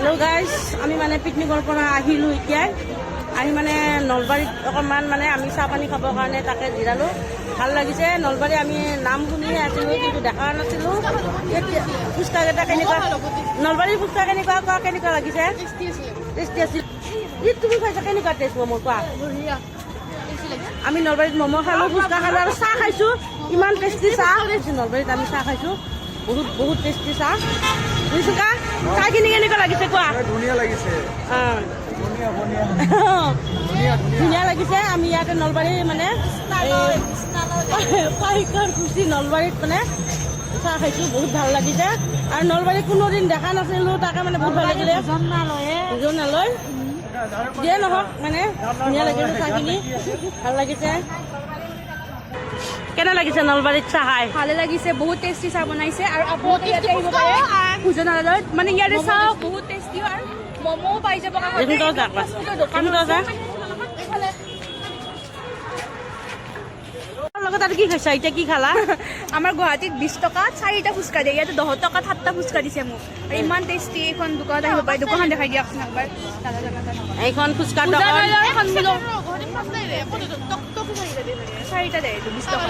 Hello' guys, আমি মানে পিকনিকৰ পৰা আহিলোঁ এতিয়া। আহি মানে নলবাৰীত অকণমান মানে আমি চাহ পানী খাবৰ কাৰণে তাকে জিৰালোঁ। ভাল লাগিছে। নলবাৰী আমি নাম শুনিহে আছিলোঁ, কিন্তু দেখা নাছিলোঁ। ফুচকাকেইটা কেনেকুৱা, নলবাৰীৰ ফুচকা কেনেকুৱা কোৱা, কেনেকুৱা লাগিছে? টেষ্টি আছিল। ই তুমি খাইছা কেনেকুৱা টেষ্ট ম'মৰ কোৱা? আমি নলবাৰীত ম'ম' খালোঁ, ফুচকা খালোঁ আৰু চাহ খাইছোঁ। ইমান টেষ্টি চাহ। নলবাৰীত আমি চাহ খাইছোঁ, বহুত টেষ্টি চাহ। বুজিছোঁ কা চাহখিনি কেনেকুৱা লাগিছে কোৱা? ধুনীয়া লাগিছে। ধুনীয়া লাগিছে। আমি ইয়াতে নলবাৰী মানে পাইকাৰকুছি নলবাৰীত মানে চাহ খাইছোঁ, বহুত ভাল লাগিছে। আৰু নলবাৰীত কোনোদিন দেখা নাছিলোঁ, তাকে মানে বহুত ভাল লাগিলে। ওজন নলয় যিয়ে নহওক মানে ধুনীয়া লাগিছে চাহখিনি, ভাল লাগিছে। কেনে লাগিছে নলবাৰীত চাহ খাই? ভালে লাগিছে, বহুত টেষ্টি চাহ বনাইছে। আৰু আপোনালোকে ইয়াতে আহিব পাৰে ভোজনালয়ত, মানে ইয়াতে চাহ বহুত টেষ্টি হয়। ম'ম'ও পাই যাব লগত। আৰু কি খাইছা এতিয়া, কি খালা? আমাৰ গুৱাহাটীত 20 টকাত 4টা ফুচকা দিয়ে, ইয়াতে 10 টকাত 7টা ফুচকা দিছে মোক। আৰু ইমান টেষ্টি। এইখন দোকানত আহিব পাৰে, দোকানখন দেখাই দিয়কচোন একবাৰ। এইখন ফুচকা ভোজনালয়ৰ সন্মুখত 4টা দিয়ে 20 টকা।